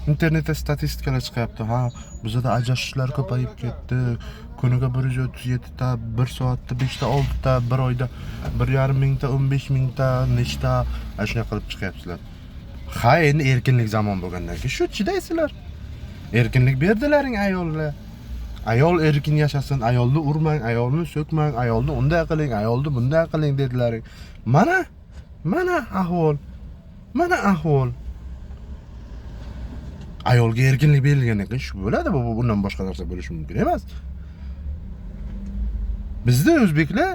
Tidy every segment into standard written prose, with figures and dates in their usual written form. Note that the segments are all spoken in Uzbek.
internetda statistikalar chiqyapti. Ha, bizda ajrashishlar ko'payib ketdi. Kuniga 137 ta, 1 soatda 5 ta, 6 ta, bir oyda 1,5 mingta, 15 mingta, nechta ashuna qilib chiqyapsizlar. Ha, endi erkinlik zamon bo'lgandan keyin shu chidaysizlar. Erkinlik berdilaring ayollar. Ayol erkin yashasin, ayolni urmang, ayolni so'kmang, ayolni unday qiling, ayolni bunday qiling dedilaring. Mana ahvol. Mana ahvol. Ayolga erkinlik berilgandan keyin shu bo'ladi, bu bundan boshqa narsa bo'lishi mumkin emas. Bizda o'zbeklar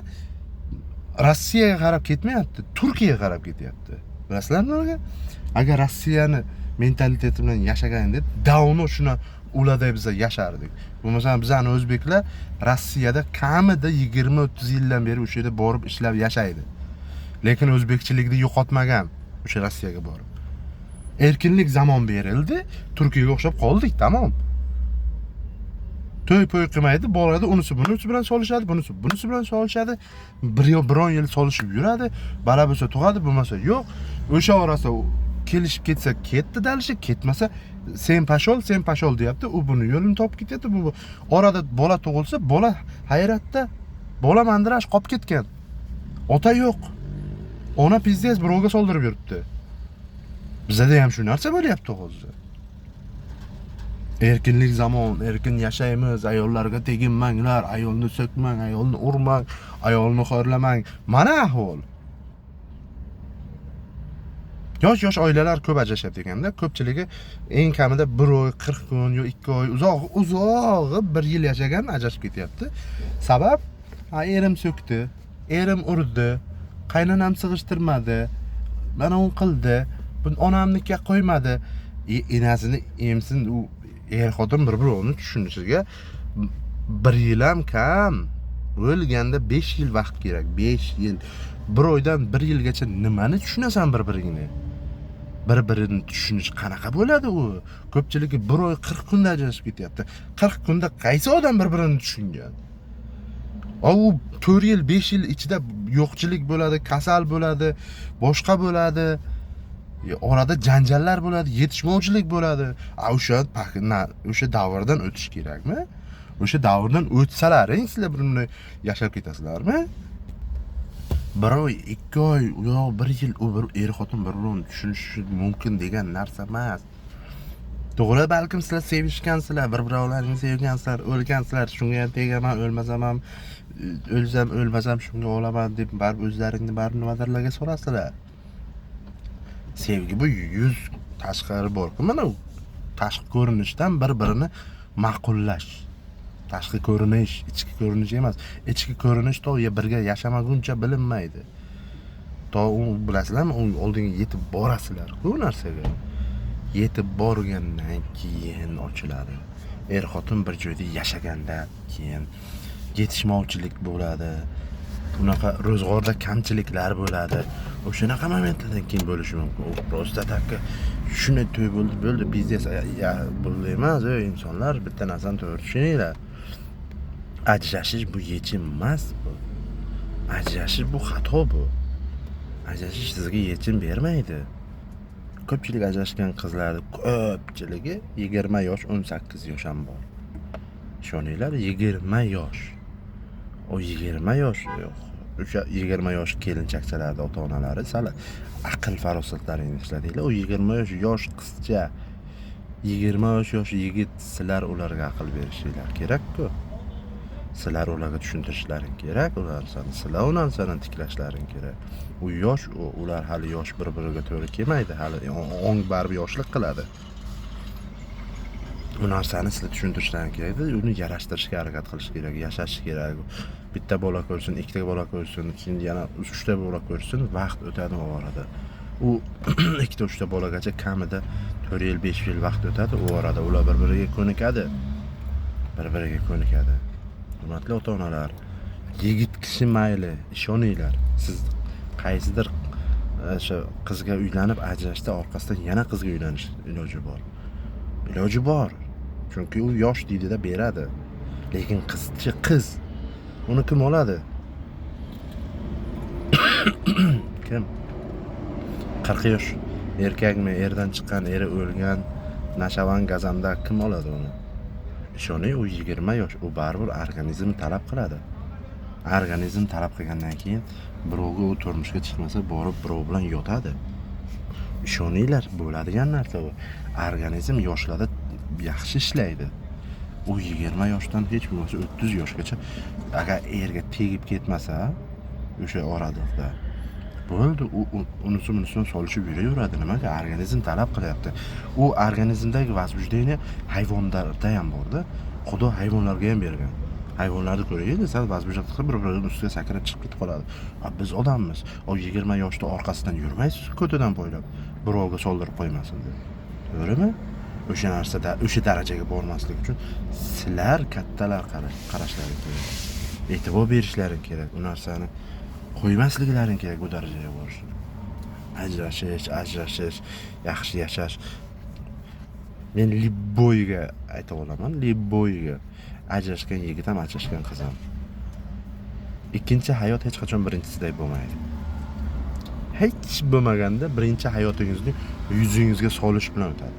Rossiyaga qarab ketmayapti, Turkiyaga qarab ketyapti. Bilasizlarmi nega? Agar Rossiyani mentaliteti bilan yashaganida davno shuna uladay biz yashardik. Bo'lmasa bizani o'zbeklar Rossiyada kamida 20-30 yildan beri o'sha yerda borib ishlab yashaydi. Lekin o'zbekchilikni yo'qotmagan o'sha Rossiyaga borib. Erkinlik zamon berildi, Turkiyaga o'xshab qoldik, tamom. To'y qilmaydi, boradi, bunisi bilan solishadi, bunisi bilan solishadi. Biron yil solishib yuradi, bala bo'lsa tug'adi, bo'lmasa yo'q. O'sha orasida kelishib ketsa ketdi dalishi, ketmasa sen pashol deyapti. U buni yo'lini topib ketyapti. Bu orada bola tug'ilsa, bola hayratda, bola mandirash qolib ketgan. Ota yo'q. Ona pizdez birovga soldirib yuribdi. Bizda ham shu narsa bo'lyapti hozir. Erkinlik zamon, erkin yashaymiz, ayollarga teginmanglar, ayolni so'kmang, ayolni urmang, ayolni xo'rlamang. Mana ahvol. Yosh oilalar ko'p ajrashyapti ekanda, ko'pchiligi eng kamida 1 oy, 40 kun yo 2 oy, uzog'i 1 yil yashagan ajrashib ketyapti. Sabab, erim so'kdi, erim urdi, qaynonam sig'ishtirmadi, mana u qildi, onamnikiga qo'ymadi. Enasini emsin, u xotin bir-birini tushunishiga 1 yil ham kam. O'lganda 5 yil vaqt kerak, 5 yil. 1 oydan 1 yilgacha nimani tushunasan bir-biringni? Bir-birini tushunish qanaqa bo'ladi u? Ko'pchiligi 1 oy 40 kunda ajrashib ketyapti. 40 kunda qaysi odam bir-birini tushungan? U 4 yil, 5 yil ichida yo'qchilik bo'ladi, kasal bo'ladi, boshqa bo'ladi. Orada janjallar bo'ladi, yetishmovchilik bo'ladi. O'sha davrdan o'tish kerakmi? O'sha davrdan o'tsalaring sizlar birini yashab ketasizlarmi? 1 oy, 2 oy, yo 1 yil u bir xotin bir-birini tushunishi mumkin degan narsa emas. To'g'ri, balkim sizlar sevishgansizlar, bir-birovlaringizni sevgansizlar, o'lgansizlar, shunga ham tegaman, o'lmasam ham, o'lmasam shunga olaman deb baribir o'zlaringni nimadirlarga so'rasizlar. Sevgi bu yuz tashqari bor-ku, mana u tashqi ko'rinishdan bir-birini ma'qullash. Tashqi ko'rinish, ichki ko'rinish emas. Ichki ko'rinish to birga yashamaguncha bilinmaydi. To u bilasizlarmi, u oldinga yetib borasizlar bu narsaga. Yetib borgandan keyin ochiladi. Xotin bir joyda yashaganda keyin yetishmovchilik bo'ladi. Bunaqa ro'zg'orda kamchiliklar bo'ladi. O'shanaqa momentlardan keyin bo'lishi mumkin. U prosta takka shuni to'y bo'ldi, biznes bo'ldi emas, insonlar bitta narsani to'g'ri tushuninglar. Ajrashish bu yechim emas bu. Ajrashish bu xato bu. Ajrashish sizga yechim bermaydi. Ko'pchilik ajrashgan qizlarning ko'pchiligi 20 yosh, 18 yosh ham bor. Ishoninglar, 20 yosh. O 20 yosh yo'q. O'sha 20 yosh kelinchakchalarning ota-onalari sal aql farosatlarini ishladinglar. O 20 yosh qizcha, 20 yosh yigit, sizlar ularga aql berishingiz kerak-ku. Sizlar ularga tushuntirishlaring kerak, sizlar u narsani tiklashlaring kerak. U yosh, ular hali yosh bir-biriga to'g'ri kelmaydi, hali ong baribir yoshlik qiladi. Bu narsani sizlar tushuntirishlaring kerak, uni yarashtirishga harakat qilish kerak, yashash kerak. Bitta bola ko'rsin, ikkita bola ko'rsin, keyin yana 3ta bola ko'rsin, vaqt o'tadi u orada. U 2-3ta bolagacha kamida 4 yil, 5 yil vaqt o'tadi, u orada ular bir-biriga ko'nikadi. Hurmatli ota-onalar, yigit kishi mayli, ishoninglar, siz qaysidir o'sha qizga uylanib ajrashda orqasidan yana qizga uylanish iloji bor. Chunki u yosh deydida beradi. Lekin qiz. Uni kim oladi? Kim? 40 yosh erkakmi, erdan chiqqan, eri o'lgan, Nashavan Gazamda kim oladi uni? Ishoning, u 20 yosh, u baribir organizm talab qiladi. Organizm talab qilgandan keyin birovga u turmushga chiqmasa, borib birov bilan yotadi. Ishoninglar, bo'ladigan narsa bu. Organizm yoshlarda yaxshi ishlaydi. U 20 yoshdan hech bo'lmasa 30 yoshgacha agar erga tegib ketmasa, o'sha oraliqda bo'ldi, unisini solishib yuraveradi. Nimaga? Organizm talab qilyapti. U organizmdagi возбуждение hayvonlarda ham bor-da. Xudo hayvonlarga ham bergan. Hayvonlarni ko'raylik, sal возбуждение qilib bir-birining ustiga sakrab chiqib ketib qoladi. Biz odammiz. O 20 yoshda orqasidan yurmaysiz ko'tidan bo'ylab. Birovga soldirib qo'ymasin deb. To'g'rimi? O'sha narsada, o'sha darajaga bormaslik uchun sizlar kattalar qarashlaring kerak. E'tibor berishlaring kerak. Bu narsani qo'ymasliklaring kerak bu darajaga borish. Ajrashish, yaxshi yashash. Men libboyga ayta olaman, libboyga ajrashgan yigit ham, ajrashgan qiz ham. Ikkinchi hayot hech qachon birinchisidek bo'lmaydi. Hech bo'lmaganda birinchi hayotingizni yuzingizga solish bilan o'tadi.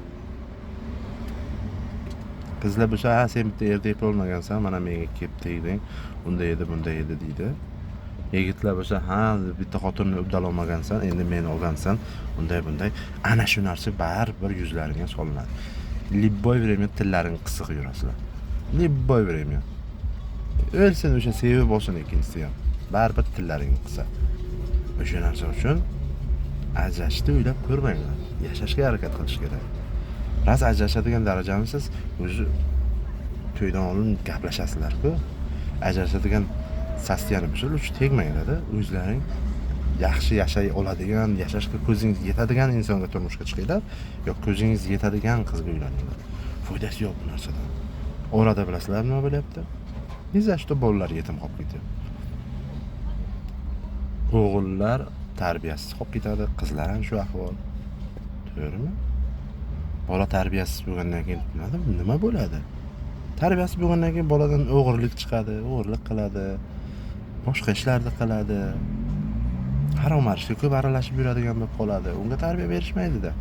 Qizlar bo'lsa, sen bitta erda eplolmagansan, mana menga kelib tegding, unday edi, bunday edi deydi. Yigitlar bo'lsa, bitta xotinni uddalolmagansan, endi meni olgansan, unday bunday. Ana shu narsa baribir yuzlaringga solinadi. Libboy время tillaring qisiq yurasizlar. Libboy время. O'lsin o'sha sevib bo'lsin ikkinchisi ham. Baribir tillaring qisa. O'sha narsa uchun ajrashishni o'ylab ko'rmanglar. Yashashga harakat qilish kerak. Ras ajrashadigan darajamisiz, o'zi to'ydan oldin gaplashasizlar-ku. Ajrashadigan sastiyani bo'lsa, uch tegmanglar-da. O'zlaring yaxshi yashay oladigan, yashashga ko'zingiz yetadigan insonga turmushga chiqinglar, yoki ko'zingiz yetadigan qizga uylaninglar. Foydasi yo'q bu narsadan. Orada bilasizlar nima bo'lyapti? Nizashto bolalar yetim qolib ketadi. O'g'illar tarbiyasiz qolib ketadi, qizlar ham shu ahvol. To'g'rimi? Bola tarbiyasiz bo'lgandan keyin nima bo'ladi? Tarbiyasiz bo'lgandan keyin boladan o'g'irlik chiqadi, o'g'irlik qiladi, boshqa ishlarni qiladi. Harom ishga ko'p aralashib yuradigan bo'lib qoladi. Unga tarbiya berishmaydi-da.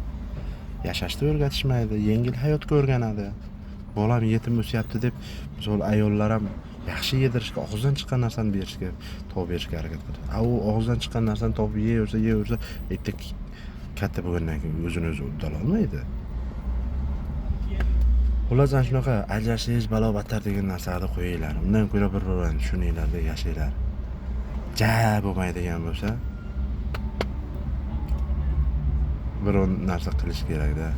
Yashashni o'rgatishmaydi, yengil hayotga o'rganadi. Bolam yetim o'syapti deb, misol ayollar ham yaxshi yedirishga, og'izdan chiqqan narsani berishga, topib berishga harakat qiladi. U og'izdan chiqqan narsani topib yeyaversa, ertaga katta bo'lgandan keyin o'zini o'zi uddala olmaydi. Xullas, ana shunaqa ajrashish, balo-battar degan narsalarni qo'yinglar. Undan ko'ra bir-birini tushuninglar-da, yashanglar. Bo'lmaydigan bo'lsa, biror narsa qilish kerak-da.